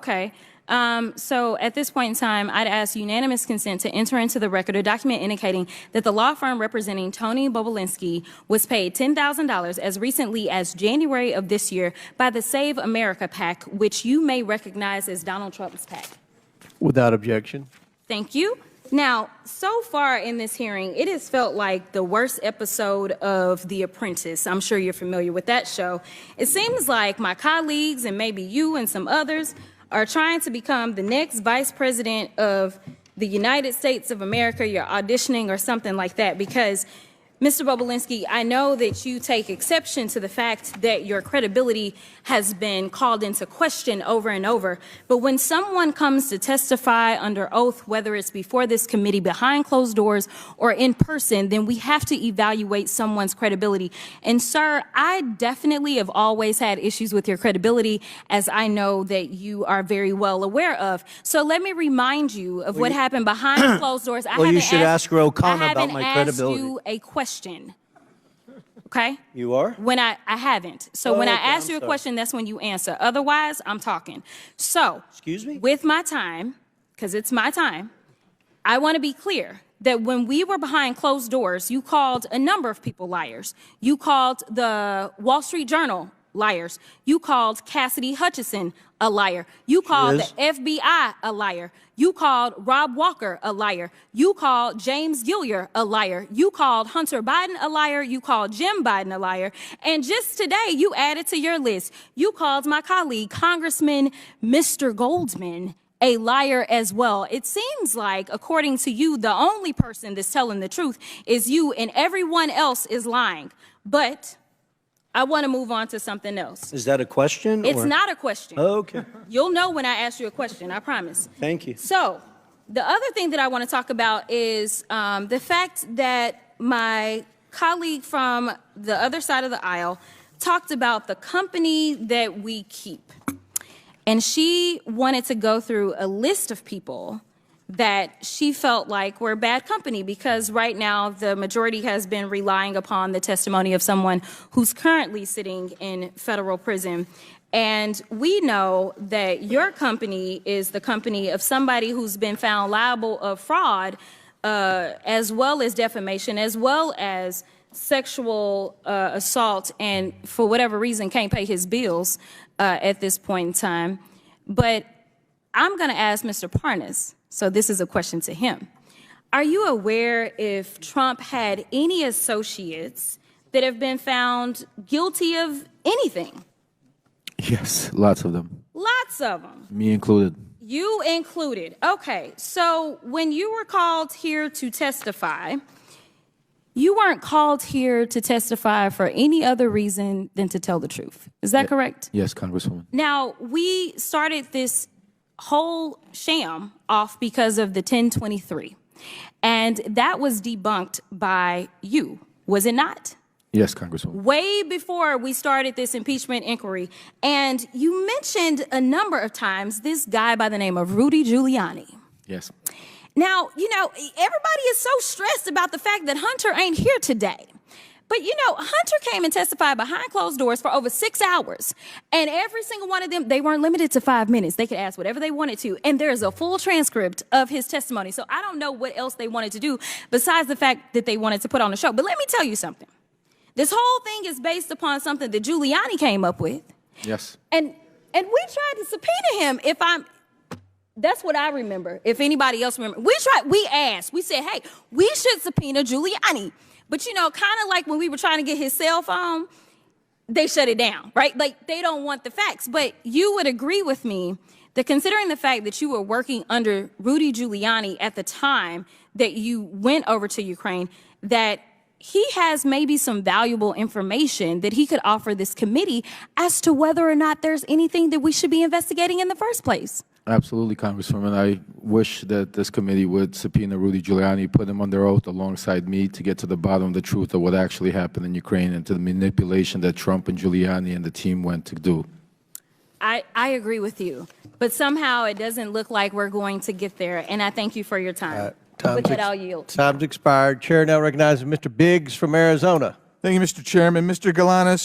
Okay. So at this point in time, I'd ask unanimous consent to enter into the record a document indicating that the law firm representing Tony Bobulinski was paid $10,000 as recently as January of this year by the Save America PAC, which you may recognize as Donald Trump's PAC. Without objection. Thank you. Now, so far in this hearing, it has felt like the worst episode of The Apprentice. I'm sure you're familiar with that show. It seems like my colleagues and maybe you and some others are trying to become the next vice president of the United States of America. You're auditioning or something like that because, Mr. Bobulinski, I know that you take exception to the fact that your credibility has been called into question over and over. But when someone comes to testify under oath, whether it's before this committee, behind closed doors, or in person, then we have to evaluate someone's credibility. And sir, I definitely have always had issues with your credibility, as I know that you are very well aware of. So let me remind you of what happened behind closed doors. Well, you should ask O'Connor about my credibility. I haven't asked you a question. Okay? You are? When I haven't. So when I ask you a question, that's when you answer. Otherwise, I'm talking. So, excuse me? With my time, because it's my time, I want to be clear that when we were behind closed doors, you called a number of people liars. You called the Wall Street Journal liars. You called Cassidy Hutchinson a liar. You called the FBI a liar. You called Rob Walker a liar. You called James Gilliar a liar. You called Hunter Biden a liar. You called Jim Biden a liar. And just today, you added to your list, you called my colleague, Congressman Mr. Goldman, a liar as well. It seems like, according to you, the only person that's telling the truth is you and everyone else is lying. But I want to move on to something else. Is that a question? It's not a question. Oh, okay. You'll know when I ask you a question, I promise. Thank you. So the other thing that I want to talk about is the fact that my colleague from the other side of the aisle talked about the company that we keep. And she wanted to go through a list of people that she felt like were bad company because right now the majority has been relying upon the testimony of someone who's currently sitting in federal prison. And we know that your company is the company of somebody who's been found liable of fraud, as well as defamation, as well as sexual assault, and for whatever reason can't pay his bills at this point in time. But I'm going to ask Mr. Parnas, so this is a question to him. Are you aware if Trump had any associates that have been found guilty of anything? Yes, lots of them. Lots of them. Me included. You included. Okay, so when you were called here to testify, you weren't called here to testify for any other reason than to tell the truth. Is that correct? Yes, Congresswoman. Now, we started this whole sham off because of the 1023. And that was debunked by you, was it not? Yes, Congresswoman. Way before we started this impeachment inquiry. And you mentioned a number of times this guy by the name of Rudy Giuliani. Yes. Now, you know, everybody is so stressed about the fact that Hunter ain't here today. But, you know, Hunter came and testified behind closed doors for over 6 hours. And every single one of them, they weren't limited to 5 minutes. They could ask whatever they wanted to. And there's a full transcript of his testimony. So I don't know what else they wanted to do besides the fact that they wanted to put on a show. But let me tell you something. This whole thing is based upon something that Giuliani came up with. Yes. And we tried to subpoena him that's what I remember. If anybody else remember, we asked, we said, hey, we should subpoena Giuliani. But, you know, kind of like when we were trying to get his cell phone, they shut it down, right? Like, they don't want the facts. But you would agree with me that considering the fact that you were working under Rudy Giuliani at the time that you went over to Ukraine, that he has maybe some valuable information that he could offer this committee as to whether or not there's anything that we should be investigating in the first place. Absolutely, Congresswoman. I wish that this committee would subpoena Rudy Giuliani, put him under oath alongside me to get to the bottom of the truth of what actually happened in Ukraine and to the manipulation that Trump and Giuliani and the team went to do. I agree with you, but somehow it doesn't look like we're going to get there, and I thank you for your time. With that, I'll yield. Time's expired. Chair now recognizes Mr. Biggs from Arizona. Thank you, Mr. Chairman. Mr. Galanis,